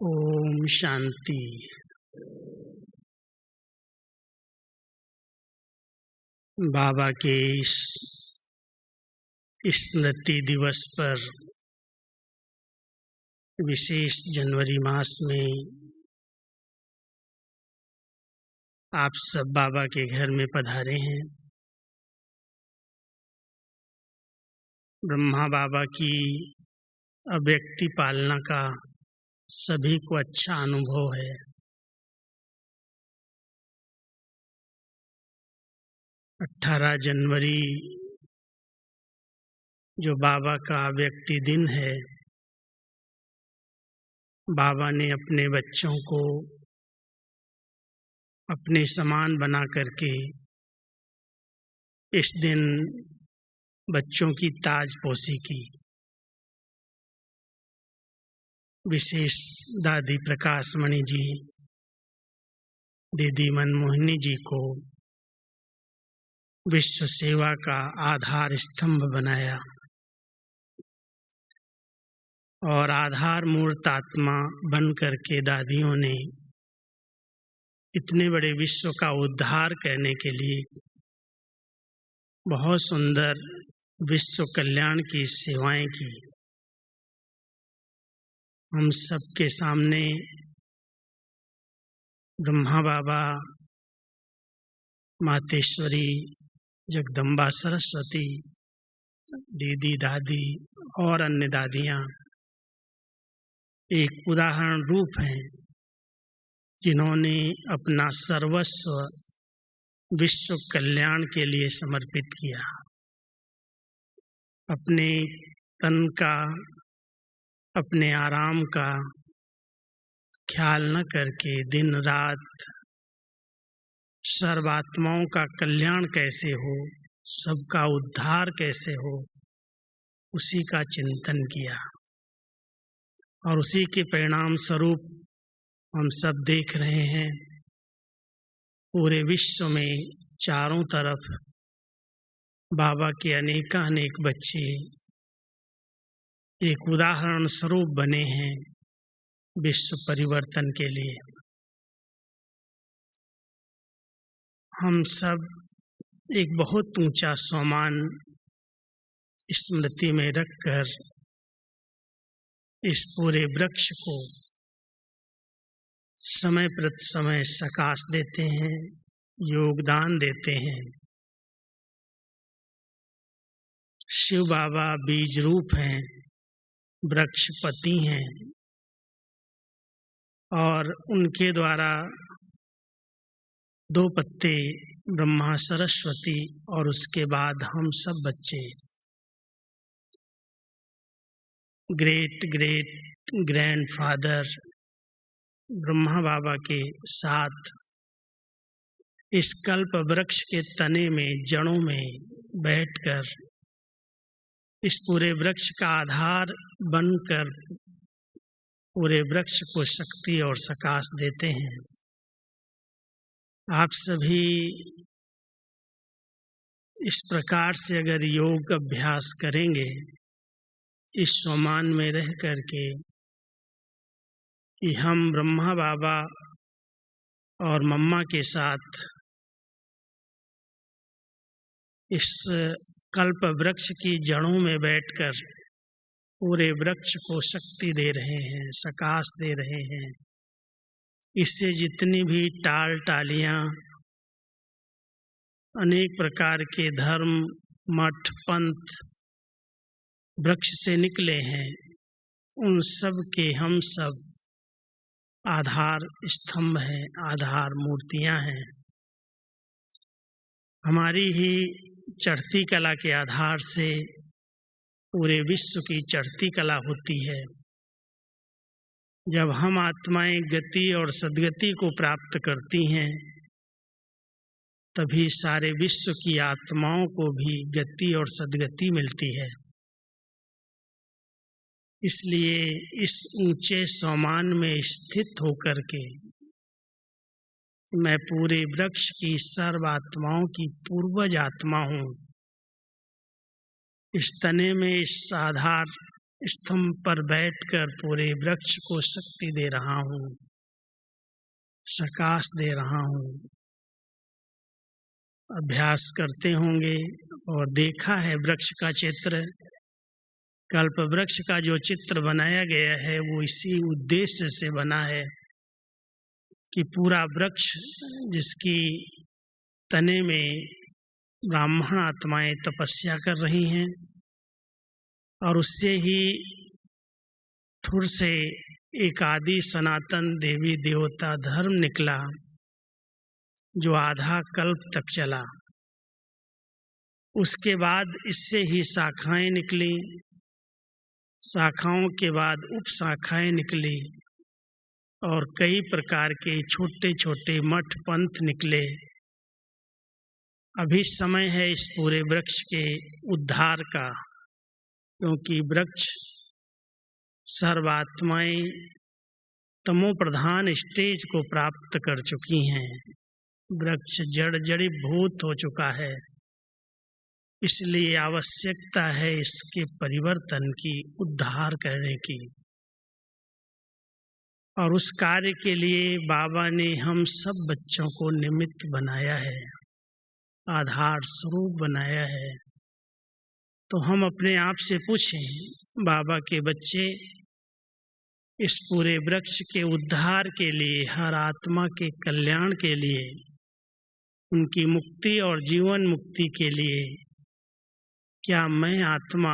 ओम शांति। बाबा के इस स्मृति दिवस पर विशेष जनवरी मास में आप सब बाबा के घर में पधारे हैं। ब्रह्मा बाबा की अव्यक्ति पालना का सभी को अच्छा अनुभव है। 18 जनवरी जो बाबा का अव्यक्ति दिन है, बाबा ने अपने बच्चों को अपने समान बना करके इस दिन बच्चों की ताजपोशी की। विशेष दादी प्रकाशमणि जी, दीदी मनमोहिनी जी को विश्व सेवा का आधार स्तंभ बनाया और आधार मूर्त आत्मा बन करके दादियों ने इतने बड़े विश्व का उद्धार करने के लिए बहुत सुंदर विश्व कल्याण की सेवाएं की। हम सबके सामने ब्रह्मा बाबा, मातेश्वरी, जगदम्बा सरस्वती, दीदी दादी और अन्य दादियाँ एक उदाहरण रूप हैं, जिन्होंने अपना सर्वस्व विश्व कल्याण के लिए समर्पित किया। अपने तन का, अपने आराम का ख्याल न करके दिन रात सर्वात्माओं का कल्याण कैसे हो, सबका उद्धार कैसे हो, उसी का चिंतन किया। और उसी के परिणाम स्वरूप हम सब देख रहे हैं, पूरे विश्व में चारों तरफ बाबा के अनेकानेक बच्चे एक उदाहरण स्वरूप बने हैं विश्व परिवर्तन के लिए। हम सब एक बहुत ऊंचा सम्मान स्मृति में रखकर इस पूरे वृक्ष को समय प्रति समय सकाश देते हैं, योगदान देते हैं। शिव बाबा बीज रूप हैं, वृक्षपति हैं और उनके द्वारा 2 पत्ते ब्रह्मा सरस्वती और उसके बाद हम सब बच्चे ग्रेट ग्रेट ग्रैंडफादर ब्रह्मा बाबा के साथ इस कल्प वृक्ष के तने में, जड़ों में बैठकर इस पूरे वृक्ष का आधार बनकर पूरे वृक्ष को शक्ति और सकाश देते हैं। आप सभी इस प्रकार से अगर योग अभ्यास करेंगे, इस सम्मान में रह करके कि हम ब्रह्मा बाबा और मम्मा के साथ इस कल्प वृक्ष की जड़ों में बैठकर पूरे वृक्ष को शक्ति दे रहे हैं, सकाश दे रहे हैं। इससे जितनी भी टाल टालियाँ, अनेक प्रकार के धर्म, मठ, पंथ वृक्ष से निकले हैं, उन सब के हम सब आधार स्तंभ हैं, आधार मूर्तियां हैं। हमारी ही चढ़ती कला के आधार से पूरे विश्व की चढ़ती कला होती है। जब हम आत्माएं गति और सद्गति को प्राप्त करती हैं, तभी सारे विश्व की आत्माओं को भी गति और सद्गति मिलती है। इसलिए इस ऊंचे सम्मान में स्थित होकर के मैं पूरे वृक्ष की सर्व आत्माओं की पूर्वज आत्मा हूँ। इस तने में, इस आधार स्तंभ पर बैठकर पूरे वृक्ष को शक्ति दे रहा हूँ, प्रकाश दे रहा हूँ। अभ्यास करते होंगे और देखा है वृक्ष का चित्र, कल्प वृक्ष का जो चित्र बनाया गया है वो इसी उद्देश्य से बना है कि पूरा वृक्ष जिसकी तने में ब्राह्मण आत्माएं तपस्या कर रही हैं और उससे ही थुर से एक आदि सनातन देवी देवता धर्म निकला जो आधा कल्प तक चला। उसके बाद इससे ही शाखाएं निकली, शाखाओं के बाद उपशाखाएं निकली और कई प्रकार के छोटे छोटे मठ पंथ निकले। अभी समय है इस पूरे वृक्ष के उद्धार का, क्योंकि वृक्ष सर्वात्माएं तमो प्रधान स्टेज को प्राप्त कर चुकी हैं। वृक्ष जड़ीभूत हो चुका है, इसलिए आवश्यकता है इसके परिवर्तन की, उद्धार करने की। और उस कार्य के लिए बाबा ने हम सब बच्चों को निमित्त बनाया है, आधार स्वरूप बनाया है। तो हम अपने आप से पूछें, बाबा के बच्चे इस पूरे वृक्ष के उद्धार के लिए, हर आत्मा के कल्याण के लिए, उनकी मुक्ति और जीवन मुक्ति के लिए, क्या मैं आत्मा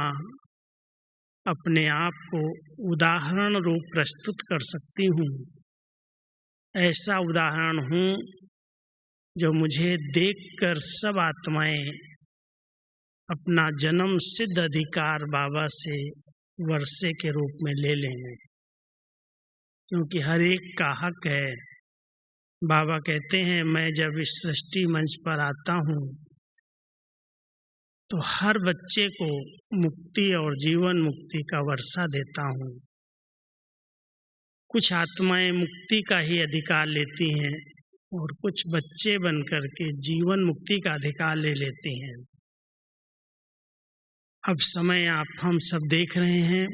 अपने आप को उदाहरण रूप प्रस्तुत कर सकती हूँ? ऐसा उदाहरण हूँ जो मुझे देखकर सब आत्माएं अपना जन्म सिद्ध अधिकार बाबा से वर्षे के रूप में ले लेंगे, क्योंकि हर एक का हक है। बाबा कहते हैं, मैं जब इस सृष्टि मंच पर आता हूँ तो हर बच्चे को मुक्ति और जीवन मुक्ति का वर्षा देता हूँ। कुछ आत्माएं मुक्ति का ही अधिकार लेती हैं और कुछ बच्चे बनकर के जीवन मुक्ति का अधिकार ले लेते हैं। अब समय आप हम सब देख रहे हैं,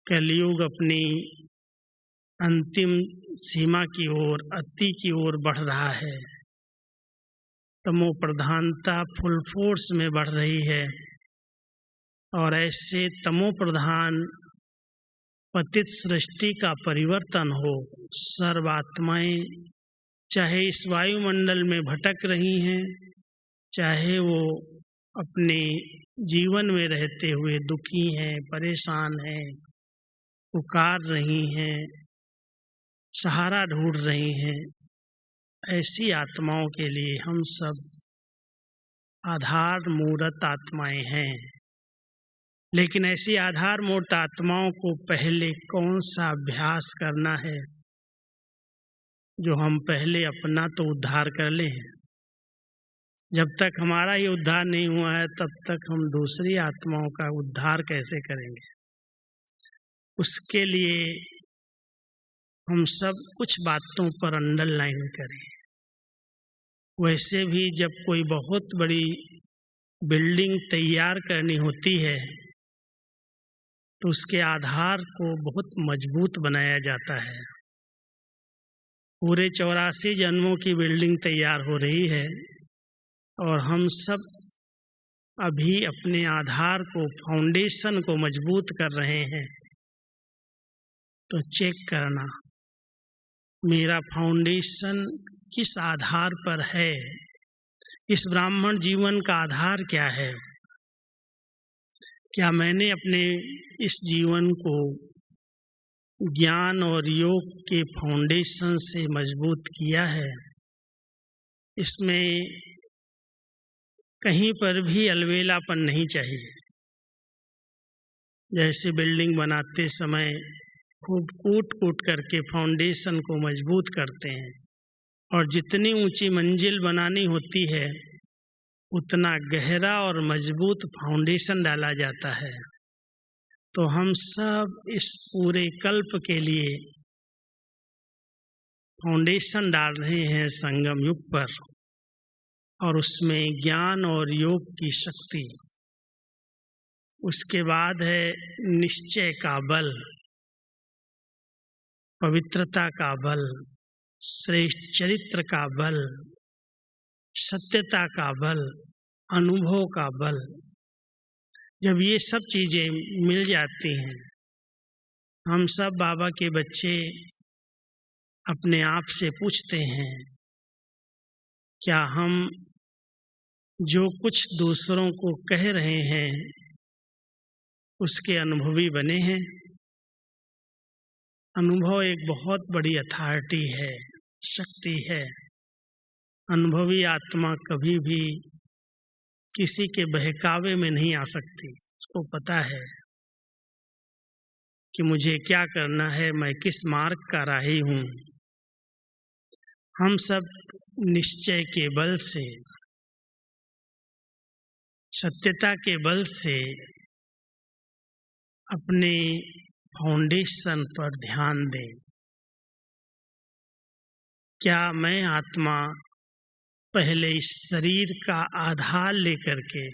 कलयुग अपनी अंतिम सीमा की ओर, अति की ओर बढ़ रहा है। तमो प्रधानता फुल फोर्स में बढ़ रही है और ऐसे तमो प्रधान पतित सृष्टि का परिवर्तन हो। सर्वात्माएं चाहे इस वायुमंडल में भटक रही हैं, चाहे वो अपने जीवन में रहते हुए दुखी हैं, परेशान हैं, पुकार रही हैं, सहारा ढूंढ रही हैं, ऐसी आत्माओं के लिए हम सब आधार मूर्त आत्माएं हैं। लेकिन ऐसी आधार मूर्त आत्माओं को पहले कौन सा अभ्यास करना है जो हम पहले अपना तो उद्धार कर लें। जब तक हमारा ये उद्धार नहीं हुआ है तब तक हम दूसरी आत्माओं का उद्धार कैसे करेंगे। उसके लिए हम सब कुछ बातों पर अंडरलाइन करें। वैसे भी जब कोई बहुत बड़ी बिल्डिंग तैयार करनी होती है तो उसके आधार को बहुत मजबूत बनाया जाता है। पूरे 84 जन्मों की बिल्डिंग तैयार हो रही है और हम सब अभी अपने आधार को, फाउंडेशन को मजबूत कर रहे हैं। तो चेक करना, मेरा फाउंडेशन किस आधार पर है, इस ब्राह्मण जीवन का आधार क्या है। क्या मैंने अपने इस जीवन को ज्ञान और योग के फाउंडेशन से मजबूत किया है। इसमें कहीं पर भी अलबेलापन नहीं चाहिए। जैसे बिल्डिंग बनाते समय खूब कूट कूट करके फाउंडेशन को मजबूत करते हैं और जितनी ऊंची मंजिल बनानी होती है उतना गहरा और मजबूत फाउंडेशन डाला जाता है। तो हम सब इस पूरे कल्प के लिए फाउंडेशन डाल रहे हैं संगम युग पर, और उसमें ज्ञान और योग की शक्ति उसके बाद है निश्चय का बल, पवित्रता का बल, श्रेष्ठ चरित्र का बल, सत्यता का बल, अनुभव का बल। जब ये सब चीजें मिल जाती हैं, हम सब बाबा के बच्चे अपने आप से पूछते हैं, क्या हम जो कुछ दूसरों को कह रहे हैं उसके अनुभवी बने हैं? अनुभव एक बहुत बड़ी अथॉरिटी है, शक्ति है। अनुभवी आत्मा कभी भी किसी के बहकावे में नहीं आ सकती। उसको पता है कि मुझे क्या करना है, मैं किस मार्ग का राही हूँ। हम सब निश्चय के बल से, सत्यता के बल से अपने फाउंडेशन पर ध्यान दें। क्या मैं आत्मा पहले इस शरीर का आधार लेकर के,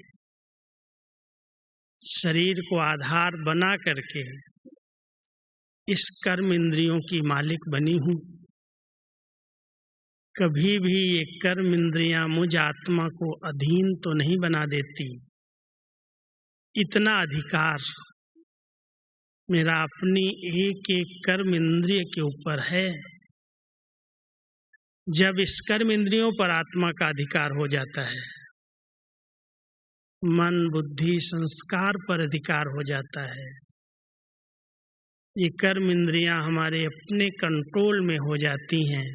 शरीर को आधार बना करके इस कर्म इंद्रियों की मालिक बनी हूँ? कभी भी ये कर्म इंद्रियां मुझ आत्मा को अधीन तो नहीं बना देती। इतना अधिकार मेरा अपनी एक एक कर्म इंद्रिय के ऊपर है। जब इस कर्म इंद्रियों पर आत्मा का अधिकार हो जाता है, मन बुद्धि संस्कार पर अधिकार हो जाता है, ये कर्म इंद्रियां हमारे अपने कंट्रोल में हो जाती हैं,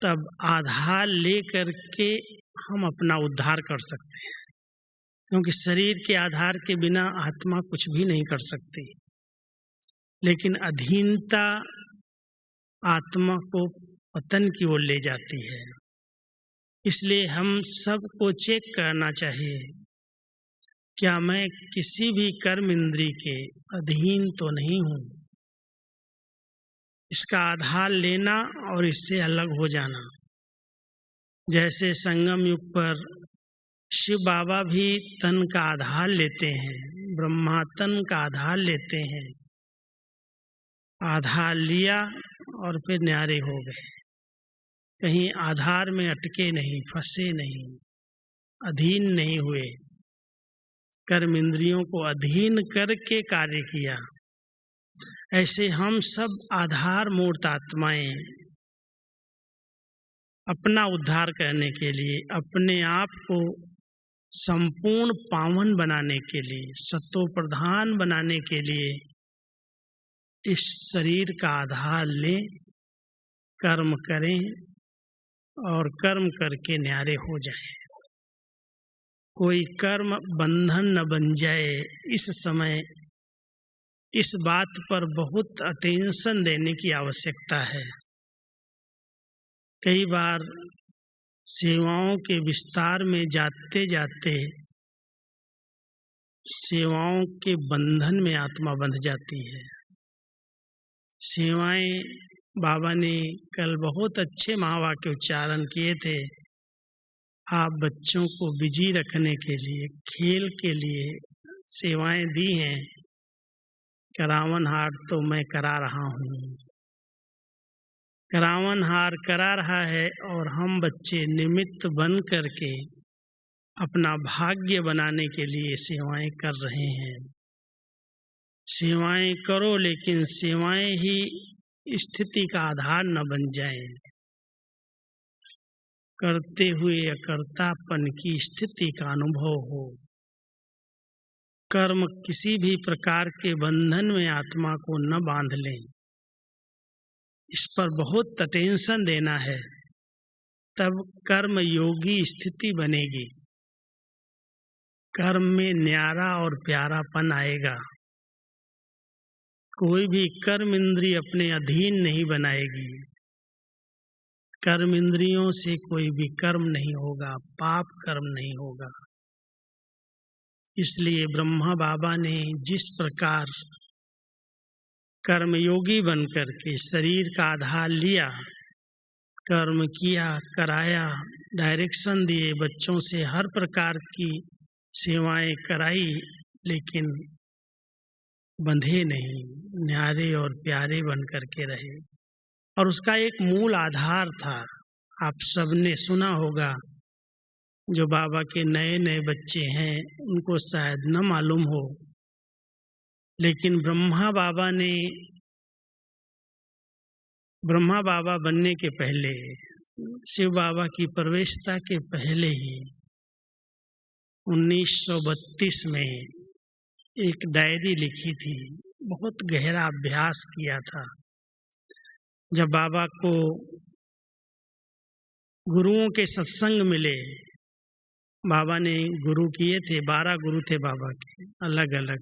तब आधार लेकर के हम अपना उद्धार कर सकते हैं। क्योंकि शरीर के आधार के बिना आत्मा कुछ भी नहीं कर सकती। लेकिन अधीनता आत्मा को पतन की ओर ले जाती है। इसलिए हम सबको चेक करना चाहिए, क्या मैं किसी भी कर्म इंद्रिय के अधीन तो नहीं हूँ? इसका आधार लेना और इससे अलग हो जाना। जैसे संगम युग पर शिव बाबा भी तन का आधार लेते हैं, ब्रह्मा तन का आधार लेते हैं। आधार लिया और फिर न्यारे हो गए। कहीं आधार में अटके नहीं, फंसे नहीं, अधीन नहीं हुए। कर्म इंद्रियों को अधीन करके कार्य किया। ऐसे हम सब आधार मूर्त आत्माएं अपना उद्धार करने के लिए, अपने आप को संपूर्ण पावन बनाने के लिए, सत्व प्रधान बनाने के लिए इस शरीर का आधार लें, कर्म करें और कर्म करके न्यारे हो जाएं। कोई कर्म बंधन न बन जाए, इस समय इस बात पर बहुत अटेंशन देने की आवश्यकता है। कई बार सेवाओं के विस्तार में जाते जाते सेवाओं के बंधन में आत्मा बंध जाती है। सेवाएं, बाबा ने कल बहुत अच्छे महावाक्य उच्चारण किए थे। आप बच्चों को बिजी रखने के लिए, खेल के लिए सेवाएं दी हैं। करावन हार तो मैं करा रहा हूँ। करावन हार करा रहा है और हम बच्चे निमित्त बन करके अपना भाग्य बनाने के लिए सेवाएं कर रहे हैं। सेवाएं करो, लेकिन सेवाएं ही स्थिति का आधार न बन जाएं। करते हुए अकर्तापन की स्थिति का अनुभव हो। कर्म किसी भी प्रकार के बंधन में आत्मा को न बांध लें। इस पर बहुत अटेंशन देना है, तब कर्म योगी स्थिति बनेगी। कर्म में न्यारा और प्यारापन आएगा। कोई भी कर्म इंद्रिय अपने अधीन नहीं बनाएगी। कर्म इंद्रियों से कोई भी कर्म नहीं होगा, पाप कर्म नहीं होगा। इसलिए ब्रह्मा बाबा ने जिस प्रकार कर्मयोगी बनकर के शरीर का आधार लिया, कर्म किया, कराया, डायरेक्शन दिए, बच्चों से हर प्रकार की सेवाएं कराई, लेकिन बंधे नहीं, न्यारे और प्यारे बन करके रहे। और उसका एक मूल आधार था, आप सबने सुना होगा, जो बाबा के नए नए बच्चे हैं उनको शायद न मालूम हो, लेकिन ब्रह्मा बाबा बनने के पहले, शिव बाबा की प्रवेशता के पहले ही 1932 में एक डायरी लिखी थी, बहुत गहरा अभ्यास किया था। जब बाबा को गुरुओं के सत्संग मिले, बाबा ने गुरु किए थे, 12 गुरु थे बाबा के अलग अलग,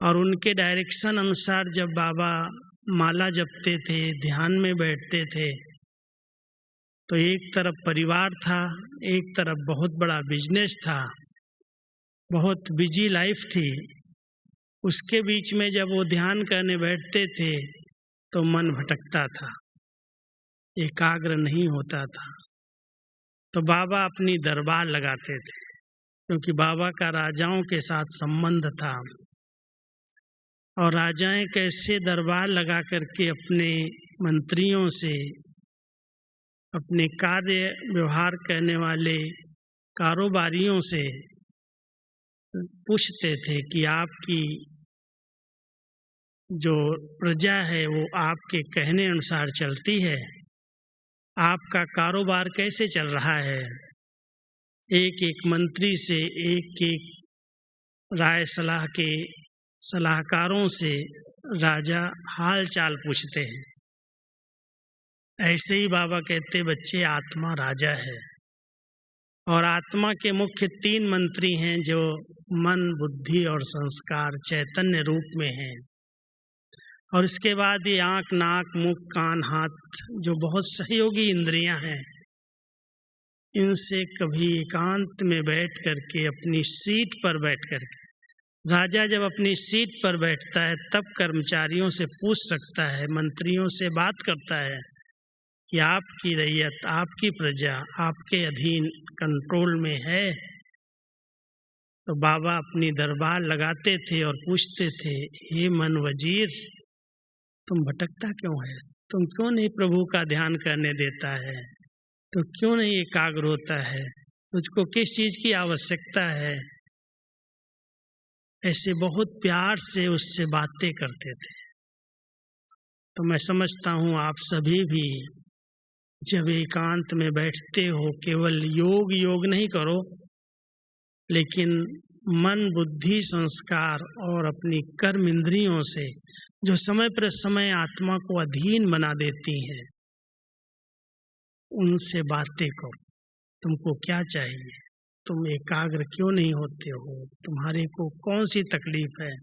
और उनके डायरेक्शन अनुसार जब बाबा माला जपते थे, ध्यान में बैठते थे, तो एक तरफ परिवार था, एक तरफ बहुत बड़ा बिजनेस था, बहुत बिजी लाइफ थी। उसके बीच में जब वो ध्यान करने बैठते थे तो मन भटकता था, एकाग्र नहीं होता था। तो बाबा अपनी दरबार लगाते थे, क्योंकि बाबा का राजाओं के साथ संबंध था, और राजाएं कैसे दरबार लगा करके अपने मंत्रियों से, अपने कार्य व्यवहार करने वाले कारोबारियों से पूछते थे कि आपकी जो प्रजा है वो आपके कहने अनुसार चलती है, आपका कारोबार कैसे चल रहा है। एक एक मंत्री से, एक एक राय सलाह के सलाहकारों से राजा हाल चाल पूछते हैं। ऐसे ही बाबा कहते, बच्चे आत्मा राजा है, और आत्मा के मुख्य 3 मंत्री हैं जो मन, बुद्धि और संस्कार चैतन्य रूप में हैं। और इसके बाद ये आँख, नाक, मुख, कान, हाथ जो बहुत सहयोगी इंद्रियां हैं, इनसे कभी एकांत में बैठ करके, अपनी सीट पर बैठ करके, राजा जब अपनी सीट पर बैठता है तब कर्मचारियों से पूछ सकता है, मंत्रियों से बात करता है कि आपकी रैयत, आपकी प्रजा आपके अधीन कंट्रोल में है। तो बाबा अपनी दरबार लगाते थे और पूछते थे, हे मन वजीर, तुम भटकता क्यों है? तुम क्यों नहीं प्रभु का ध्यान करने देता है? तो क्यों नहीं एकाग्र होता है? तुझको किस चीज की आवश्यकता है? ऐसे बहुत प्यार से उससे बातें करते थे। तो मैं समझता हूँ आप सभी भी जब एकांत में बैठते हो, केवल योग नहीं करो, लेकिन मन, बुद्धि, संस्कार और अपनी कर्म इंद्रियों से जो समय पर समय आत्मा को अधीन बना देती हैं, उनसे बातें करो। तुमको क्या चाहिए? तुम एकाग्र क्यों नहीं होते हो? तुम्हारे को कौन सी तकलीफ है?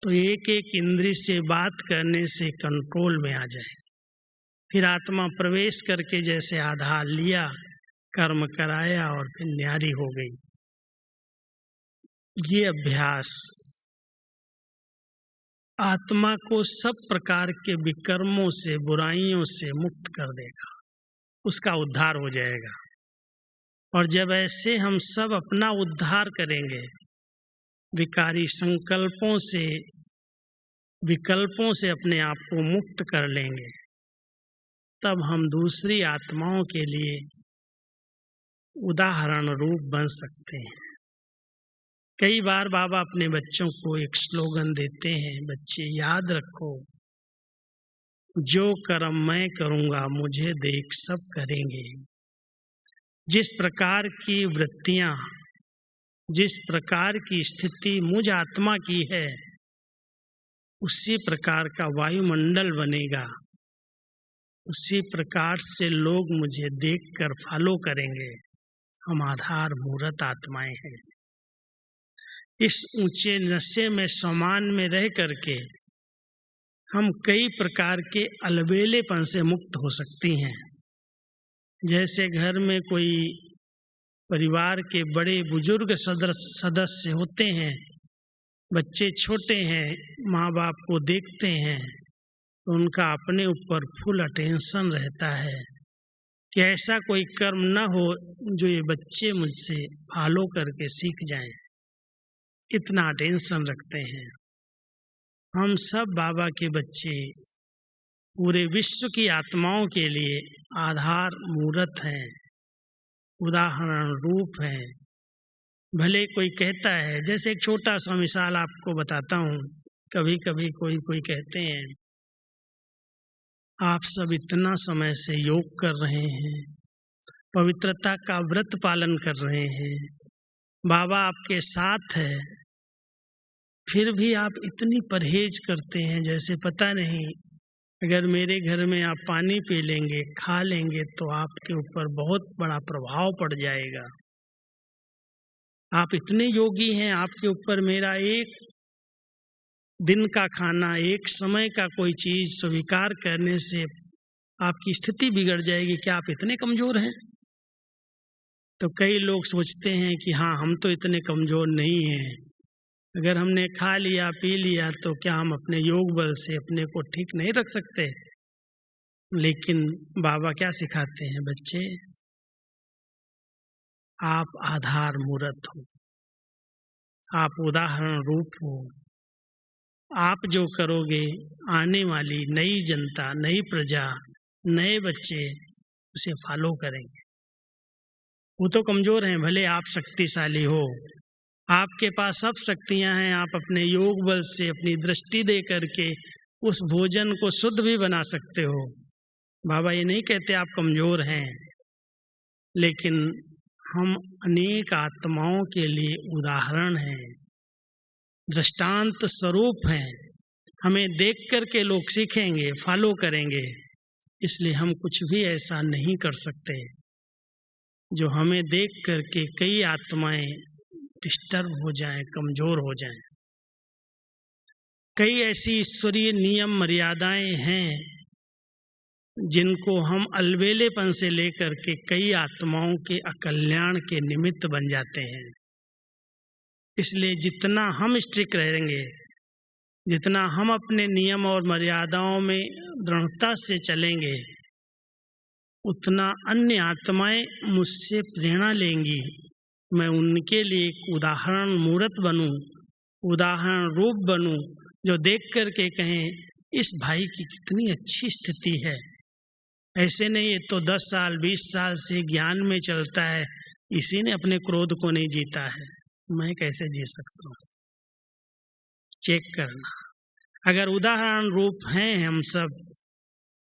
तो एक एक इंद्रिय से बात करने से कंट्रोल में आ जाए। फिर आत्मा प्रवेश करके जैसे आधार लिया, कर्म कराया और फिर न्यारी हो गई। ये अभ्यास आत्मा को सब प्रकार के विकर्मों से, बुराइयों से मुक्त कर देगा, उसका उद्धार हो जाएगा। और जब ऐसे हम सब अपना उद्धार करेंगे, विकारी संकल्पों से, विकल्पों से अपने आप को मुक्त कर लेंगे, तब हम दूसरी आत्माओं के लिए उदाहरण रूप बन सकते हैं। कई बार बाबा अपने बच्चों को एक स्लोगन देते हैं, बच्चे याद रखो, जो कर्म मैं करूँगा मुझे देख सब करेंगे। जिस प्रकार की वृत्तियाँ, जिस प्रकार की स्थिति मुझ आत्मा की है, उसी प्रकार का वायुमंडल बनेगा, उसी प्रकार से लोग मुझे देखकर फॉलो करेंगे। हम आधार मूर्त आत्माएं हैं। इस ऊंचे नशे में, समान में रह करके हम कई प्रकार के अलबेलेपन से मुक्त हो सकती हैं। जैसे घर में कोई परिवार के बड़े बुजुर्ग सदस्य होते हैं, बच्चे छोटे हैं, माँ बाप को देखते हैं, तो उनका अपने ऊपर फुल अटेंशन रहता है कि ऐसा कोई कर्म न हो जो ये बच्चे मुझसे फॉलो करके सीख जाएं। इतना टेंशन रखते हैं। हम सब बाबा के बच्चे पूरे विश्व की आत्माओं के लिए आधार मूर्त हैं, उदाहरण रूप हैं। भले कोई कहता है, जैसे एक छोटा सा मिसाल आपको बताता हूँ, कभी कभी कोई कहते हैं आप सब इतना समय से योग कर रहे हैं, पवित्रता का व्रत पालन कर रहे हैं, बाबा आपके साथ है, फिर भी आप इतनी परहेज करते हैं जैसे पता नहीं अगर मेरे घर में आप पानी पी लेंगे, खा लेंगे तो आपके ऊपर बहुत बड़ा प्रभाव पड़ जाएगा। आप इतने योगी हैं, आपके ऊपर मेरा एक दिन का खाना, एक समय का कोई चीज स्वीकार करने से आपकी स्थिति बिगड़ जाएगी, क्या आप इतने कमजोर हैं? तो कई लोग सोचते हैं कि हाँ, हम तो इतने कमजोर नहीं हैं, अगर हमने खा लिया पी लिया तो क्या हम अपने योग बल से अपने को ठीक नहीं रख सकते? लेकिन बाबा क्या सिखाते हैं, बच्चे आप आधार मूर्त हो, आप उदाहरण रूप हो। आप जो करोगे आने वाली नई जनता, नई प्रजा, नए बच्चे उसे फॉलो करेंगे। वो तो कमजोर हैं, भले आप शक्तिशाली हो, आपके पास सब शक्तियां हैं, आप अपने योग बल से अपनी दृष्टि दे करके उस भोजन को शुद्ध भी बना सकते हो। बाबा ये नहीं कहते आप कमजोर हैं, लेकिन हम अनेक आत्माओं के लिए उदाहरण हैं, दृष्टांत स्वरूप हैं। हमें देख कर के लोग सीखेंगे, फॉलो करेंगे। इसलिए हम कुछ भी ऐसा नहीं कर सकते जो हमें देख कर के कई आत्माएं डिस्टर्ब हो जाएं, कमजोर हो जाएं। कई ऐसी ईश्वरीय नियम मर्यादाएं हैं जिनको हम अलबेलेपन से लेकर के कई आत्माओं के अकल्याण के निमित्त बन जाते हैं। इसलिए जितना हम स्ट्रिक्ट रहेंगे, जितना हम अपने नियम और मर्यादाओं में दृढ़ता से चलेंगे, उतना अन्य आत्माएं मुझसे प्रेरणा लेंगी। मैं उनके लिए एक उदाहरण मूर्त बनूं, उदाहरण रूप बनूं, जो देख कर के कहें इस भाई की कितनी अच्छी स्थिति है। ऐसे नहीं है तो 10 साल 20 साल से ज्ञान में चलता है, इसी ने अपने क्रोध को नहीं जीता है, मैं कैसे जी सकता हूँ? चेक करना। अगर उदाहरण रूप हैं, हम सब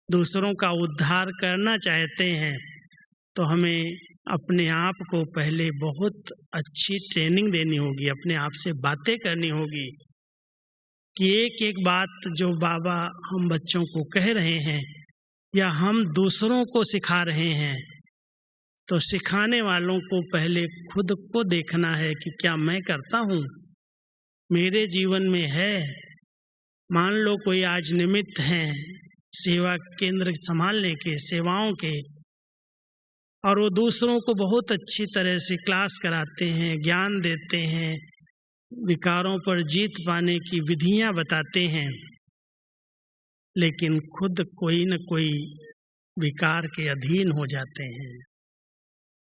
दूसरों का उद्धार करना चाहते हैं, तो हमें अपने आप को पहले बहुत अच्छी ट्रेनिंग देनी होगी, अपने आप से बातें करनी होगी कि एक एक बात जो बाबा हम बच्चों को कह रहे हैं या हम दूसरों को सिखा रहे हैं, तो सिखाने वालों को पहले खुद को देखना है कि क्या मैं करता हूँ, मेरे जीवन में है। मान लो कोई आज निमित्त हैं सेवा केंद्र संभालने के, सेवाओं के, और वो दूसरों को बहुत अच्छी तरह से क्लास कराते हैं, ज्ञान देते हैं, विकारों पर जीत पाने की विधियां बताते हैं, लेकिन खुद कोई न कोई विकार के अधीन हो जाते हैं,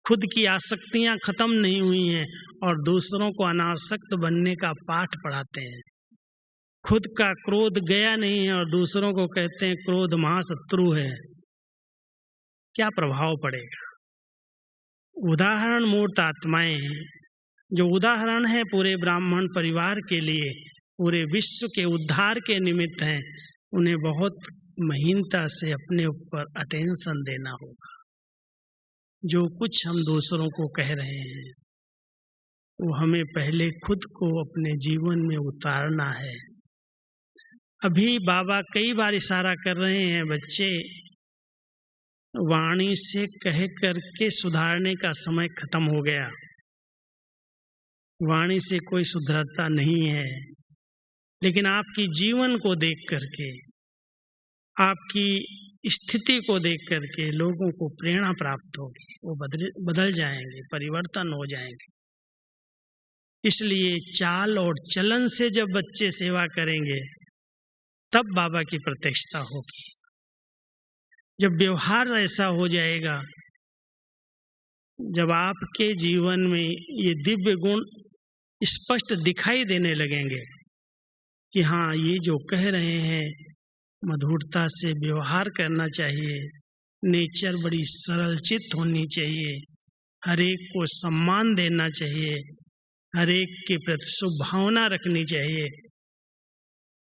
खुद की आसक्तियां खत्म नहीं हुई हैं और दूसरों को अनासक्त बनने का पाठ पढ़ाते हैं। खुद का क्रोध गया नहीं है और दूसरों को कहते हैं क्रोध महाशत्रु है, क्या प्रभाव पड़ेगा? उदाहरण मूर्त आत्माएं जो उदाहरण है पूरे ब्राह्मण परिवार के लिए, पूरे विश्व के उद्धार के निमित्त हैं, उन्हें बहुत महीनता से अपने ऊपर अटेंशन देना होगा। जो कुछ हम दूसरों को कह रहे हैं वो हमें पहले खुद को अपने जीवन में उतारना है। अभी बाबा कई बार इशारा कर रहे हैं, बच्चे वाणी से कह करके सुधारने का समय खत्म हो गया। वाणी से कोई सुधरता नहीं है, लेकिन आपकी जीवन को देख करके, आपकी स्थिति को देख करके लोगों को प्रेरणा प्राप्त होगी, वो बदल जाएंगे, परिवर्तन हो जाएंगे। इसलिए चाल और चलन से जब बच्चे सेवा करेंगे तब बाबा की प्रत्यक्षता होगी। जब व्यवहार ऐसा हो जाएगा जब आपके जीवन में ये दिव्य गुण स्पष्ट दिखाई देने लगेंगे कि हाँ, ये जो कह रहे हैं मधुरता से व्यवहार करना चाहिए, नेचर बड़ी सरल चित्त होनी चाहिए, हर एक को सम्मान देना चाहिए, हर एक के प्रति शुभ भावना रखनी चाहिए,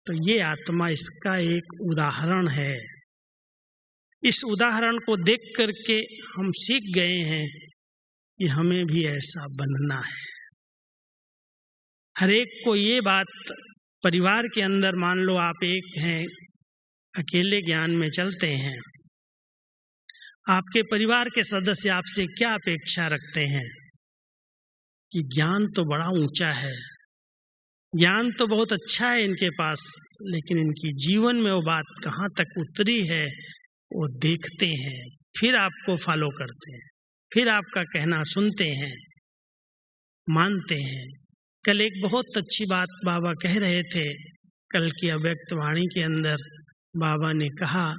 तो ये आत्मा इसका एक उदाहरण है। इस उदाहरण को देख करके हम सीख गए हैं कि हमें भी ऐसा बनना है। हर एक को ये बात परिवार के अंदर, मान लो आप एक हैं, अकेले ज्ञान में चलते हैं, आपके परिवार के सदस्य आपसे क्या अपेक्षा रखते हैं कि ज्ञान तो बड़ा ऊंचा है, ज्ञान तो बहुत अच्छा है इनके पास, लेकिन इनकी जीवन में वो बात कहाँ तक उतरी है वो देखते हैं, फिर आपको फॉलो करते हैं, फिर आपका कहना सुनते हैं, मानते हैं। कल एक बहुत अच्छी बात बाबा कह रहे थे, कल की अव्यक्त वाणी के अंदर बाबा ने कहा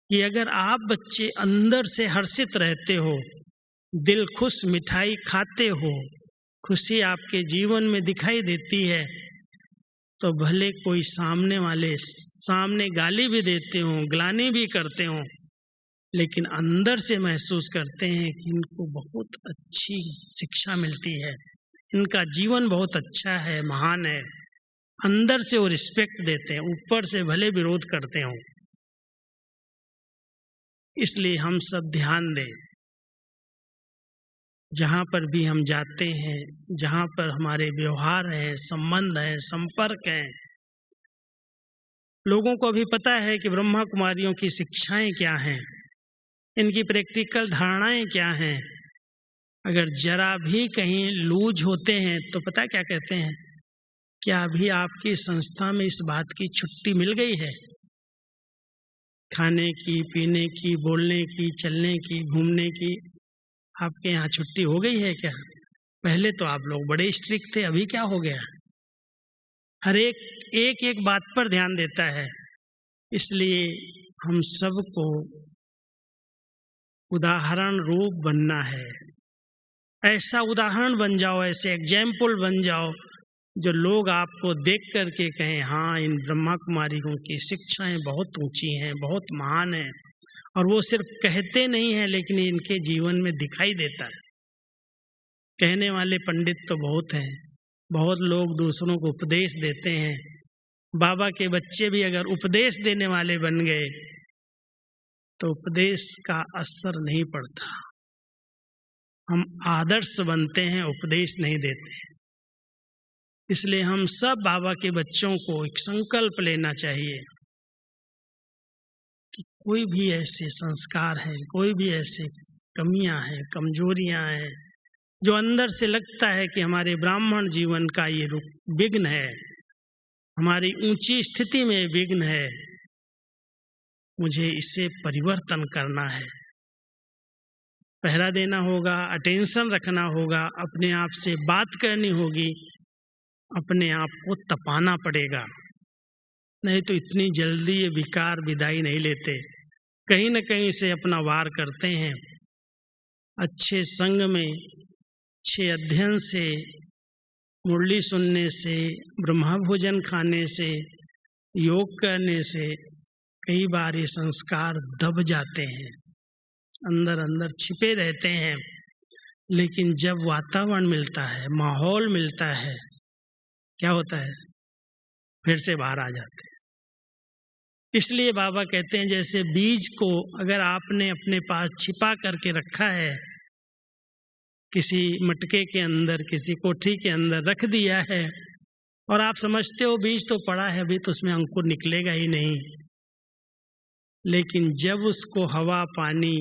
कि अगर आप बच्चे अंदर से हर्षित रहते हो, दिल खुश मिठाई खाते हो, खुशी आपके जीवन में दिखाई देती है, तो भले कोई सामने वाले सामने गाली भी देते हो, ग्लानि भी करते हो, लेकिन अंदर से महसूस करते हैं कि इनको बहुत अच्छी शिक्षा मिलती है, इनका जीवन बहुत अच्छा है, महान है। अंदर से वो रिस्पेक्ट देते हैं, ऊपर से भले विरोध करते हो। इसलिए हम सब ध्यान दें, जहाँ पर भी हम जाते हैं, जहाँ पर हमारे व्यवहार हैं, संबंध हैं, संपर्क हैं, लोगों को अभी पता है कि ब्रह्मा कुमारियों की शिक्षाएं क्या हैं, इनकी प्रैक्टिकल धारणाएं क्या हैं। अगर जरा भी कहीं लूज होते हैं तो पता क्या कहते हैं, क्या अभी आपकी संस्था में इस बात की छुट्टी मिल गई है, खाने की, पीने की, बोलने की, चलने की, घूमने की, आपके यहाँ छुट्टी हो गई है क्या? पहले तो आप लोग बड़े स्ट्रिक्ट थे, अभी क्या हो गया? हर एक बात पर ध्यान देता है। इसलिए हम सबको उदाहरण रूप बनना है। ऐसा उदाहरण बन जाओ, ऐसे एग्जाम्पल बन जाओ, जो लोग आपको देख करके कहें हाँ, इन ब्रह्मा कुमारियों की शिक्षाएं बहुत ऊंची हैं, बहुत महान हैं। और वो सिर्फ कहते नहीं हैं, लेकिन इनके जीवन में दिखाई देता है। कहने वाले पंडित तो बहुत हैं, बहुत लोग दूसरों को उपदेश देते हैं। बाबा के बच्चे भी अगर उपदेश देने वाले बन गए तो उपदेश का असर नहीं पड़ता। हम आदर्श बनते हैं, उपदेश नहीं देते। इसलिए हम सब बाबा के बच्चों को एक संकल्प लेना चाहिए कि कोई भी ऐसे संस्कार हैं, कोई भी ऐसे कमियां हैं, कमजोरियां हैं, जो अंदर से लगता है कि हमारे ब्राह्मण जीवन का ये विघ्न है, हमारी ऊंची स्थिति में विघ्न है, मुझे इसे परिवर्तन करना है। पहरा देना होगा, अटेंशन रखना होगा, अपने आप से बात करनी होगी, अपने आप को तपाना पड़ेगा। नहीं तो इतनी जल्दी ये विकार विदाई नहीं लेते, कहीं न कहीं से अपना वार करते हैं। अच्छे संग में, अच्छे अध्ययन से, मुरली सुनने से, ब्रह्मा भोजन खाने से, योग करने से कई बार ये संस्कार दब जाते हैं, अंदर अंदर छिपे रहते हैं। लेकिन जब वातावरण मिलता है, माहौल मिलता है, क्या होता है, फिर से बाहर आ जाते हैं। इसलिए बाबा कहते हैं जैसे बीज को अगर आपने अपने पास छिपा करके रखा है, किसी मटके के अंदर, किसी कोठी के अंदर रख दिया है, और आप समझते हो बीज तो पड़ा है, अभी तो उसमें अंकुर निकलेगा ही नहीं, लेकिन जब उसको हवा, पानी,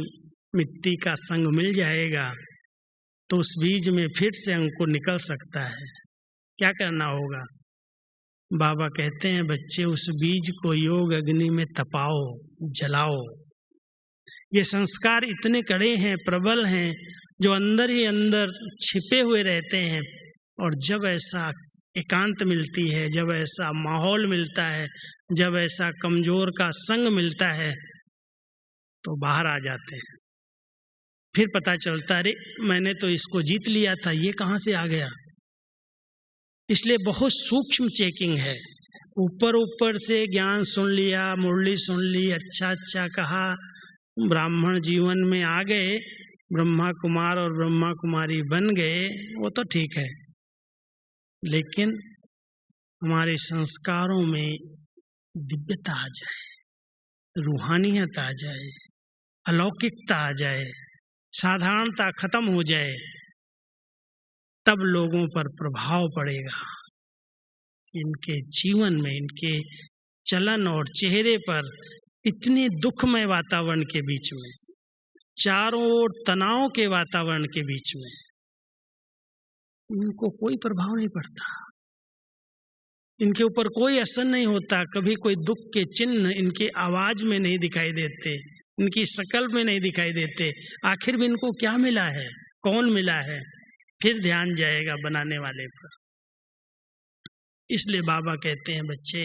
मिट्टी का संग मिल जाएगा तो उस बीज में फिर से अंकुर निकल सकता है। क्या करना होगा? बाबा कहते हैं बच्चे उस बीज को योग अग्नि में तपाओ, जलाओ। ये संस्कार इतने कड़े हैं, प्रबल हैं, जो अंदर ही अंदर छिपे हुए रहते हैं, और जब ऐसा एकांत मिलती है, जब ऐसा माहौल मिलता है, जब ऐसा कमजोर का संग मिलता है, तो बाहर आ जाते हैं। फिर पता चलता अरे मैंने तो इसको जीत लिया था, ये कहाँ से आ गया। इसलिए बहुत सूक्ष्म चेकिंग है। ऊपर ऊपर से ज्ञान सुन लिया, मुरली सुन ली, अच्छा अच्छा कहा, ब्राह्मण जीवन में आ गए, ब्रह्मा कुमार और ब्रह्मा कुमारी बन गए, वो तो ठीक है, लेकिन हमारे संस्कारों में दिव्यता आ जाए, रूहानियत आ जाए, अलौकिकता आ जाए, साधारणता खत्म हो जाए, तब लोगों पर प्रभाव पड़ेगा। इनके जीवन में, इनके चलन और चेहरे पर इतनी दुखमय वातावरण के बीच में, चारों ओर तनाव के वातावरण के बीच में, इनको कोई प्रभाव नहीं पड़ता, इनके ऊपर कोई असर नहीं होता। कभी कोई दुख के चिन्ह इनके आवाज में नहीं दिखाई देते, इनकी शकल में नहीं दिखाई देते। आखिर भी इनको क्या मिला है, कौन मिला है? फिर ध्यान जाएगा बनाने वाले पर। इसलिए बाबा कहते हैं, बच्चे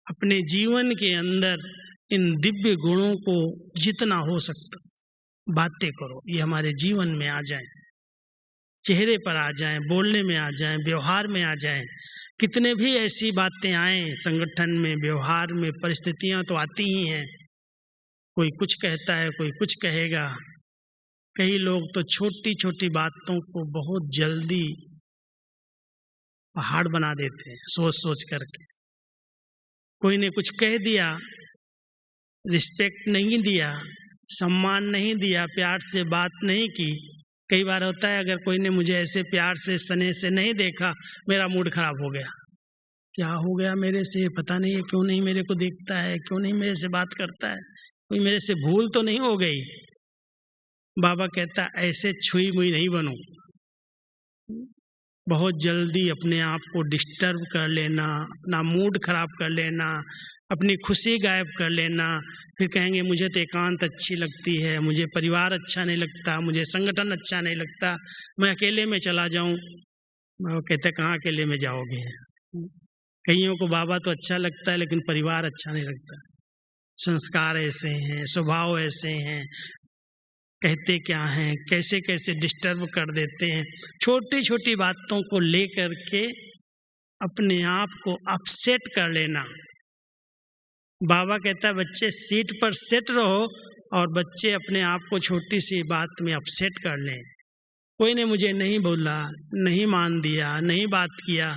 अपने जीवन के अंदर इन दिव्य गुणों को जितना हो सकता बातें करो, ये हमारे जीवन में आ जाएं, चेहरे पर आ जाएं, बोलने में आ जाएं, व्यवहार में आ जाएं। कितने भी ऐसी बातें आए संगठन में, व्यवहार में, परिस्थितियां तो आती ही हैं। कोई कुछ कहता है, कोई कुछ कहेगा। कई लोग तो छोटी छोटी बातों को बहुत जल्दी पहाड़ बना देते हैं सोच सोच करके। कोई ने कुछ कह दिया, रिस्पेक्ट नहीं दिया, सम्मान नहीं दिया, प्यार से बात नहीं की। कई बार होता है, अगर कोई ने मुझे ऐसे प्यार से स्नेह से नहीं देखा, मेरा मूड खराब हो गया। क्या हो गया मेरे से, पता नहीं है, क्यों नहीं मेरे को देखता है, क्यों नहीं मेरे से बात करता है, कोई मेरे से भूल तो नहीं हो गई। बाबा कहता ऐसे छुई मुई नहीं बनो। बहुत जल्दी अपने आप को डिस्टर्ब कर लेना, अपना मूड खराब कर लेना, अपनी खुशी गायब कर लेना, फिर कहेंगे मुझे तो एकांत अच्छी लगती है, मुझे परिवार अच्छा नहीं लगता, मुझे संगठन अच्छा नहीं लगता, मैं अकेले में चला जाऊं। वो कहते कहाँ अकेले में जाओगे। कईयों को बाबा तो अच्छा लगता है, लेकिन परिवार अच्छा नहीं लगता। संस्कार ऐसे हैं, स्वभाव ऐसे हैं, कहते क्या हैं, कैसे कैसे डिस्टर्ब कर देते हैं। छोटी छोटी बातों को लेकर के अपने आप को अपसेट कर लेना। बाबा कहता है बच्चे सीट पर सेट रहो, और बच्चे अपने आप को छोटी सी बात में अपसेट कर लें। कोई ने मुझे नहीं बोला, नहीं मान दिया, नहीं बात किया,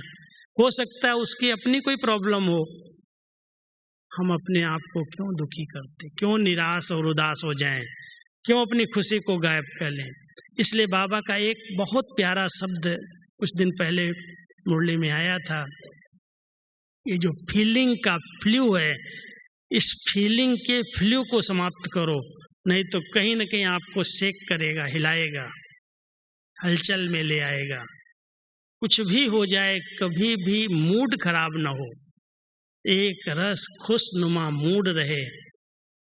हो सकता है उसकी अपनी कोई प्रॉब्लम हो। हम अपने आप को क्यों दुखी करते, क्यों निराश और उदास हो जाएं, क्यों अपनी खुशी को गायब कर लें। इसलिए बाबा का एक बहुत प्यारा शब्द कुछ दिन पहले मुरली में आया था, ये जो फीलिंग का फ्लू है, इस फीलिंग के फ्लू को समाप्त करो, नहीं तो कहीं ना कहीं आपको शेक करेगा, हिलाएगा, हलचल में ले आएगा। कुछ भी हो जाए, कभी भी मूड खराब ना हो, एक रस खुशनुमा मूड रहे।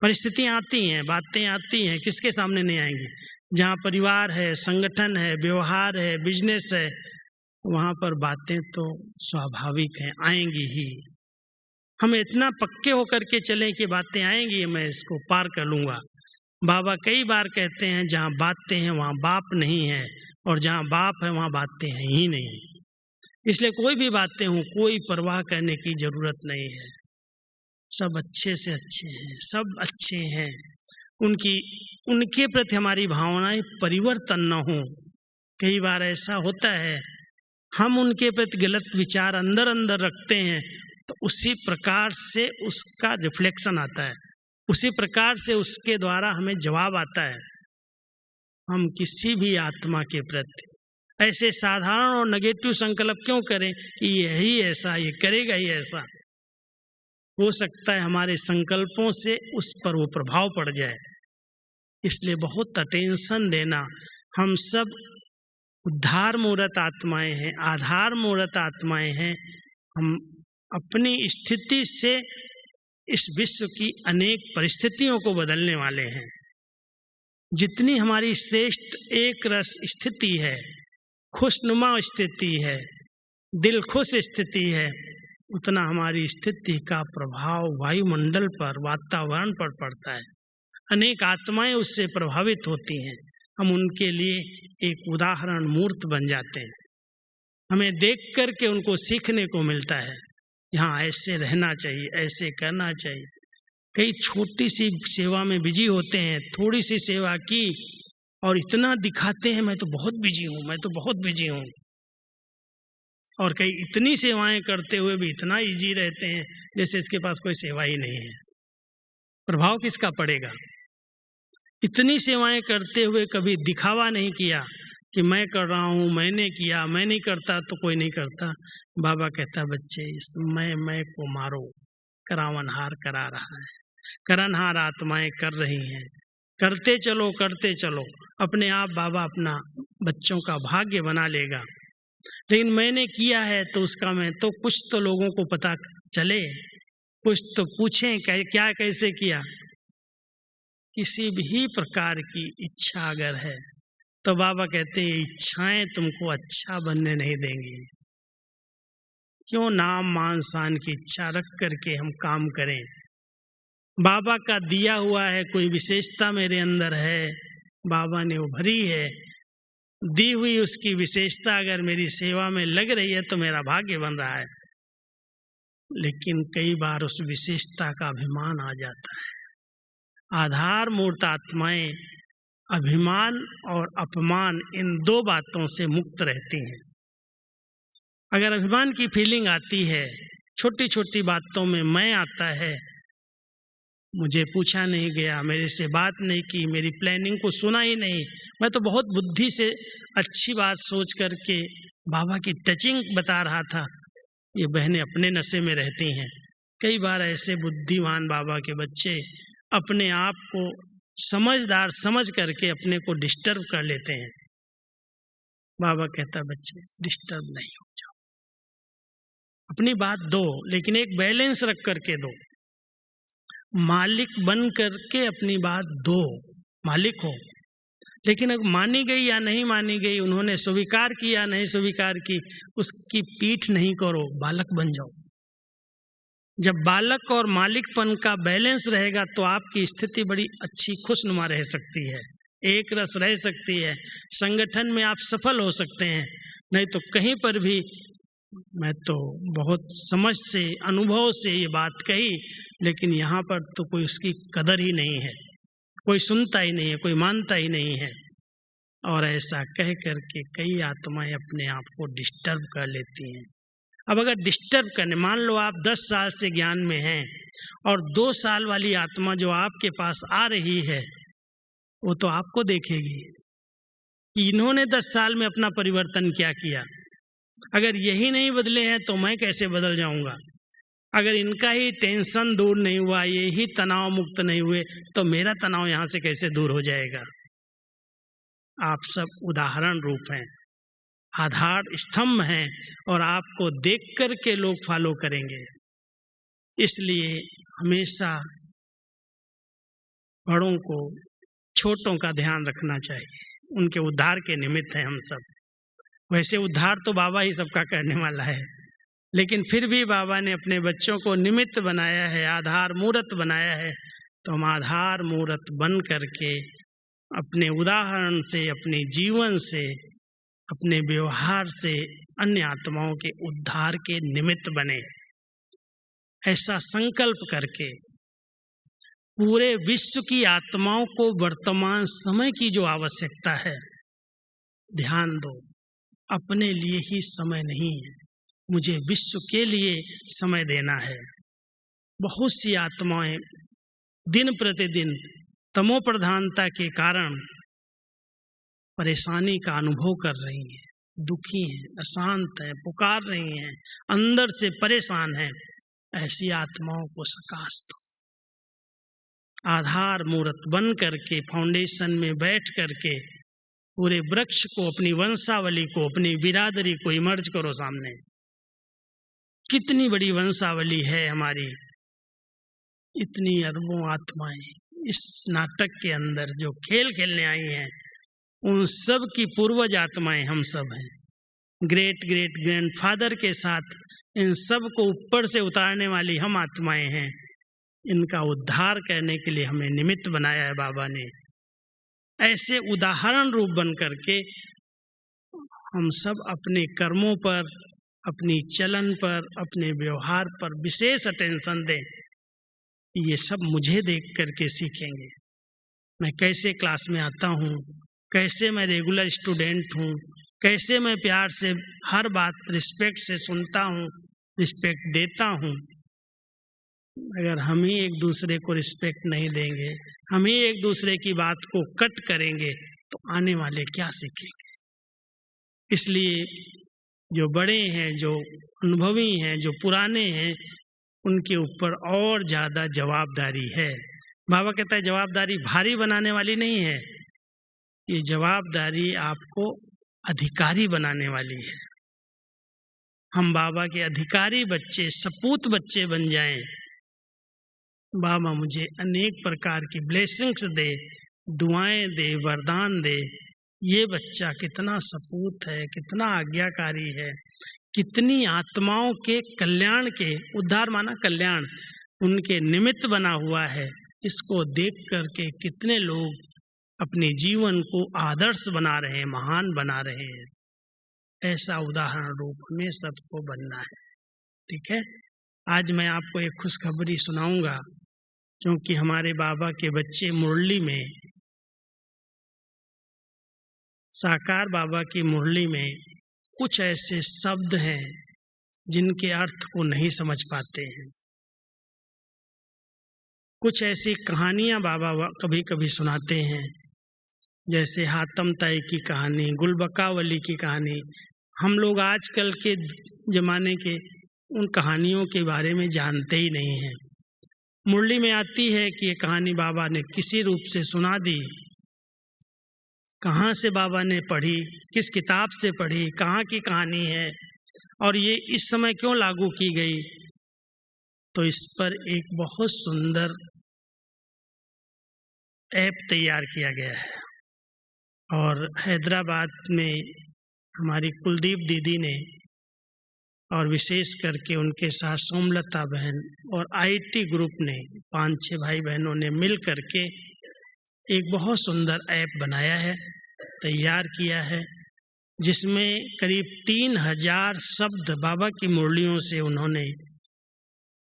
परिस्थितियां आती हैं, बातें आती हैं, किसके सामने नहीं आएंगी। जहाँ परिवार है, संगठन है, व्यवहार है, बिजनेस है, वहाँ पर बातें तो स्वाभाविक हैं, आएंगी ही। हम इतना पक्के होकर के चलें कि बातें आएंगी, मैं इसको पार कर लूँगा। बाबा कई बार कहते हैं जहाँ बातें हैं वहाँ बाप नहीं है, और जहाँ बाप है वहाँ बातें हैं ही नहीं। इसलिए कोई भी बातें हों, कोई परवाह करने की जरूरत नहीं है। सब अच्छे से अच्छे हैं, सब अच्छे हैं। उनके प्रति हमारी भावनाएं परिवर्तन न हो। कई बार ऐसा होता है, हम उनके प्रति गलत विचार अंदर अंदर रखते हैं, तो उसी प्रकार से उसका रिफ्लेक्शन आता है, उसी प्रकार से उसके द्वारा हमें जवाब आता है। हम किसी भी आत्मा के प्रति ऐसे साधारण और नेगेटिव संकल्प क्यों करें कि यही ऐसा, ये करेगा ही ऐसा। हो सकता है हमारे संकल्पों से उस पर वो प्रभाव पड़ जाए। इसलिए बहुत अटेंशन देना। हम सब उद्धार मूर्त आत्माएं हैं, आधार मूर्त आत्माएं हैं। हम अपनी स्थिति से इस विश्व की अनेक परिस्थितियों को बदलने वाले हैं। जितनी हमारी श्रेष्ठ एक रस स्थिति है, खुशनुमा स्थिति है, दिल खुश स्थिति है, उतना हमारी स्थिति का प्रभाव वायुमंडल पर, वातावरण पर पड़ता है। अनेक आत्माएं उससे प्रभावित होती हैं। हम उनके लिए एक उदाहरण मूर्त बन जाते हैं। हमें देख कर के उनको सीखने को मिलता है, यहाँ ऐसे रहना चाहिए, ऐसे करना चाहिए। कई छोटी सी सेवा में बिजी होते हैं, थोड़ी सी सेवा की और इतना दिखाते हैं मैं तो बहुत बिजी हूँ, मैं तो बहुत बिजी हूँ। और कई इतनी सेवाएं करते हुए भी इतना इजी रहते हैं जैसे इसके पास कोई सेवा ही नहीं है। प्रभाव किसका पड़ेगा? इतनी सेवाएं करते हुए कभी दिखावा नहीं किया कि मैं कर रहा हूँ, मैंने किया, मैं नहीं करता तो कोई नहीं करता। बाबा कहता बच्चे इस मैं को मारो, करावनहार करा रहा है, करनहार आत्माएं कर रही हैं, करते चलो करते चलो, अपने आप बाबा अपना बच्चों का भाग्य बना लेगा। लेकिन मैंने किया है तो उसका मैं तो कुछ तो लोगों को पता चले, कुछ तो पूछें क्या कैसे किया। किसी भी प्रकार की इच्छा अगर है तो बाबा कहते हैं इच्छाएं तुमको अच्छा बनने नहीं देंगी। क्यों नाम मान शान की इच्छा रख करके हम काम करें? बाबा का दिया हुआ है, कोई विशेषता मेरे अंदर है, बाबा ने उभरी है, दी हुई उसकी विशेषता अगर मेरी सेवा में लग रही है तो मेरा भाग्य बन रहा है। लेकिन कई बार उस विशेषता का अभिमान आ जाता है। आधार मूर्त आत्माएं अभिमान और अपमान इन दो बातों से मुक्त रहती हैं। अगर अभिमान की फीलिंग आती है, छोटी छोटी बातों में मैं आता है, मुझे पूछा नहीं गया, मेरे से बात नहीं की, मेरी प्लानिंग को सुना ही नहीं, मैं तो बहुत बुद्धि से अच्छी बात सोच करके बाबा की टचिंग बता रहा था, ये बहनें अपने नशे में रहती हैं। कई बार ऐसे बुद्धिमान बाबा के बच्चे अपने आप को समझदार समझ करके अपने को डिस्टर्ब कर लेते हैं। बाबा कहता बच्चे डिस्टर्ब नहीं हो जाओ, अपनी बात दो, लेकिन एक बैलेंस रख करके दो। मालिक बन करके अपनी बात दो, मालिक हो, लेकिन अब मानी गई या नहीं मानी गई, उन्होंने स्वीकार किया नहीं स्वीकार की, उसकी पीठ नहीं करो, बालक बन जाओ। जब बालक और मालिकपन का बैलेंस रहेगा तो आपकी स्थिति बड़ी अच्छी खुशनुमा रह सकती है, एक रस रह सकती है, संगठन में आप सफल हो सकते हैं। नहीं तो कहीं पर भी, मैं तो बहुत समझ से अनुभव से ये बात कही, लेकिन यहाँ पर तो कोई उसकी कदर ही नहीं है, कोई सुनता ही नहीं है, कोई मानता ही नहीं है। और ऐसा कह करके कई आत्माएं अपने आप को डिस्टर्ब कर लेती हैं। अब अगर डिस्टर्ब करने, मान लो आप 10 साल से ज्ञान में हैं और 2 साल वाली आत्मा जो आपके पास आ रही है वो तो आपको देखेगी इन्होंने 10 साल में अपना परिवर्तन क्या किया। अगर यही नहीं बदले हैं तो मैं कैसे बदल जाऊंगा। अगर इनका ही टेंशन दूर नहीं हुआ, यही तनाव मुक्त नहीं हुए, तो मेरा तनाव यहाँ से कैसे दूर हो जाएगा। आप सब उदाहरण रूप हैं, आधार स्तंभ हैं, और आपको देख कर के लोग फॉलो करेंगे। इसलिए हमेशा बड़ों को छोटों का ध्यान रखना चाहिए, उनके उद्धार के निमित्त हैं हम सब। वैसे उद्धार तो बाबा ही सबका करने वाला है, लेकिन फिर भी बाबा ने अपने बच्चों को निमित्त बनाया है, आधार मूर्त बनाया है, तो हम आधार मूर्त बन करके अपने उदाहरण से, अपने जीवन से, अपने व्यवहार से अन्य आत्माओं के उद्धार के निमित्त बने। ऐसा संकल्प करके पूरे विश्व की आत्माओं को वर्तमान समय की जो आवश्यकता है, ध्यान दो, अपने लिए ही समय नहीं है, मुझे विश्व के लिए समय देना है। बहुत सी आत्माएं दिन प्रतिदिन तमो प्रधानता के कारण परेशानी का अनुभव कर रही हैं, दुखी हैं, अशांत हैं, पुकार रही हैं, अंदर से परेशान हैं। ऐसी आत्माओं को सकाश दो, आधार मूर्त बन करके फाउंडेशन में बैठ करके पूरे वृक्ष को, अपनी वंशावली को, अपनी बिरादरी को इमर्ज करो सामने। कितनी बड़ी वंशावली है हमारी, इतनी अरबों आत्माएं इस नाटक के अंदर जो खेल खेलने आई हैं, उन सब की पूर्वज आत्माएं हम सब हैं। ग्रेट ग्रेट ग्रैंडफादर के साथ इन सब को ऊपर से उतारने वाली हम आत्माएं हैं। इनका उद्धार करने के लिए हमें निमित्त बनाया है बाबा ने। ऐसे उदाहरण रूप बन करके हम सब अपने कर्मों पर, अपनी चलन पर, अपने व्यवहार पर विशेष अटेंशन दें। ये सब मुझे देख करके सीखेंगे। मैं कैसे क्लास में आता हूँ, कैसे मैं रेगुलर स्टूडेंट हूँ, कैसे मैं प्यार से हर बात रिस्पेक्ट से सुनता हूँ, रिस्पेक्ट देता हूँ। अगर हम ही एक दूसरे को रिस्पेक्ट नहीं देंगे, हम ही एक दूसरे की बात को कट करेंगे, तो आने वाले क्या सीखेंगे। इसलिए जो बड़े हैं, जो अनुभवी हैं, जो पुराने हैं, उनके ऊपर और ज़्यादा जवाबदारी है। बाबा कहता है जवाबदारी भारी बनाने वाली नहीं है, ये जवाबदारी आपको अधिकारी बनाने वाली है। हम बाबा के अधिकारी बच्चे, सपूत बच्चे बन जाएं। बाबा मुझे अनेक प्रकार की ब्लेसिंग्स दे, दुआएं दे, वरदान दे। ये बच्चा कितना सपूत है, कितना आज्ञाकारी है, कितनी आत्माओं के कल्याण के, उद्धार माना कल्याण, उनके निमित्त बना हुआ है। इसको देख करके कितने लोग अपने जीवन को आदर्श बना रहे हैं, महान बना रहे हैं। ऐसा उदाहरण रूप में सबको बनना है। ठीक है, आज मैं आपको एक खुशखबरी सुनाऊंगा, क्योंकि हमारे बाबा के बच्चे मुरली में, साकार बाबा की मुरली में कुछ ऐसे शब्द हैं जिनके अर्थ को नहीं समझ पाते हैं। कुछ ऐसी कहानियां बाबा कभी कभी सुनाते हैं, जैसे हातम ताई की कहानी, गुलबकावली की कहानी। हम लोग आजकल के ज़माने के उन कहानियों के बारे में जानते ही नहीं हैं। मुरली में आती है कि ये कहानी बाबा ने किसी रूप से सुना दी, कहाँ से बाबा ने पढ़ी, किस किताब से पढ़ी, कहाँ की कहानी है और ये इस समय क्यों लागू की गई। तो इस पर एक बहुत सुंदर ऐप तैयार किया गया है और हैदराबाद में हमारी कुलदीप दीदी ने और विशेष करके उनके साथ सोमलता बहन और आईटी ग्रुप ने, 5-6 भाई बहनों ने मिल करके एक बहुत सुंदर ऐप बनाया है, तैयार किया है, जिसमें करीब 3000 शब्द बाबा की मुरलियों से उन्होंने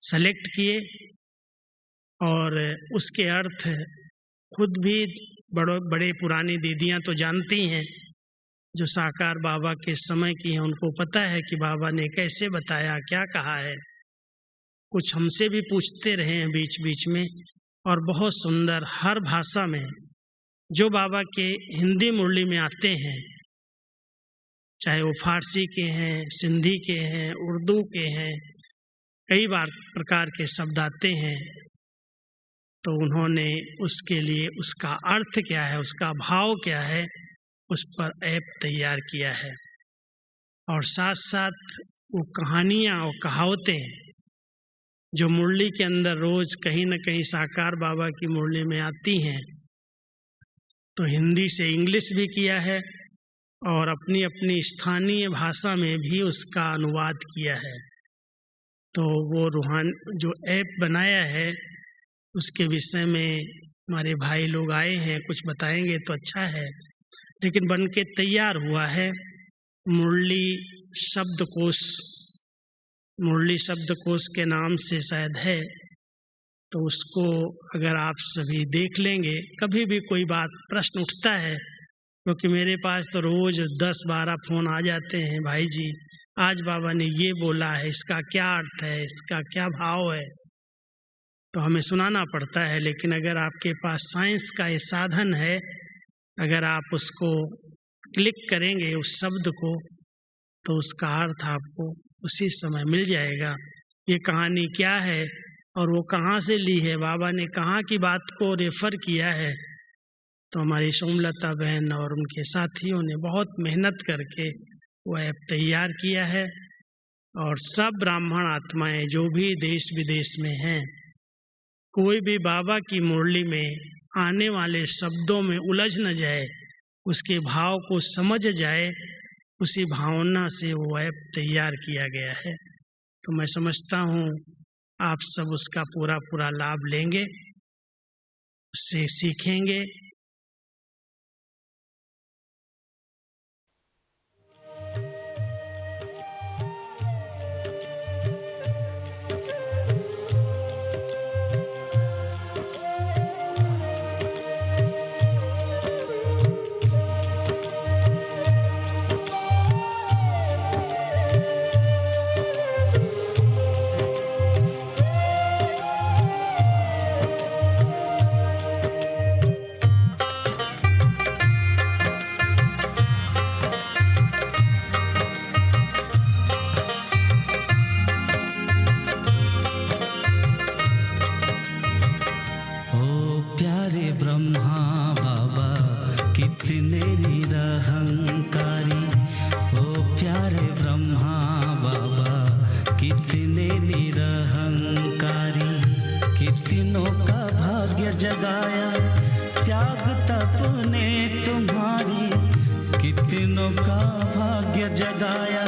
सेलेक्ट किए और उसके अर्थ खुद भी बड़े पुरानी दीदियां तो जानती हैं, जो साकार बाबा के समय की हैं, उनको पता है कि बाबा ने कैसे बताया, क्या कहा है। कुछ हमसे भी पूछते रहे हैं बीच बीच में, और बहुत सुंदर हर भाषा में जो बाबा के हिंदी मुरली में आते हैं, चाहे वो फारसी के हैं, सिंधी के हैं, उर्दू के हैं, कई बार प्रकार के शब्द आते हैं, तो उन्होंने उसके लिए उसका अर्थ क्या है, उसका भाव क्या है, उस पर ऐप तैयार किया है। और साथ साथ वो कहानियाँ और कहावतें जो मुरली के अंदर रोज कहीं न कहीं साकार बाबा की मुरली में आती हैं, तो हिंदी से इंग्लिश भी किया है और अपनी अपनी स्थानीय भाषा में भी उसका अनुवाद किया है। तो वो जो ऐप बनाया है उसके विषय में हमारे भाई लोग आए हैं, कुछ बताएंगे तो अच्छा है। लेकिन बन के तैयार हुआ है मुरली शब्दकोश, मुरली शब्दकोश के नाम से शायद है। तो उसको अगर आप सभी देख लेंगे, कभी भी कोई बात प्रश्न उठता है, क्योंकि मेरे पास तो रोज 10-12 फोन आ जाते हैं, भाई जी आज बाबा ने ये बोला है, इसका क्या अर्थ है, इसका क्या भाव है, तो हमें सुनाना पड़ता है। लेकिन अगर आपके पास साइंस का ये साधन है, अगर आप उसको क्लिक करेंगे उस शब्द को, तो उसका अर्थ आपको उसी समय मिल जाएगा। ये कहानी क्या है और वो कहाँ से ली है, बाबा ने कहाँ की बात को रेफर किया है। तो हमारी सोमलता बहन और उनके साथियों ने बहुत मेहनत करके वो ऐप तैयार किया है। और सब ब्राह्मण आत्माएं जो भी देश विदेश में हैं, कोई भी बाबा की मुरली में आने वाले शब्दों में उलझ न जाए, उसके भाव को समझ जाए, उसी भावना से वो ऐप तैयार किया गया है। तो मैं समझता हूँ आप सब उसका पूरा पूरा लाभ लेंगे, उससे सीखेंगे। ब्रह्मा बाबा कितने निरहंकारी, ओ प्यारे ब्रह्मा बाबा कितने निरहंकारी। कितनों का भाग्य जगाया त्याग तप ने तुम्हारी, कितनों का भाग्य जगाया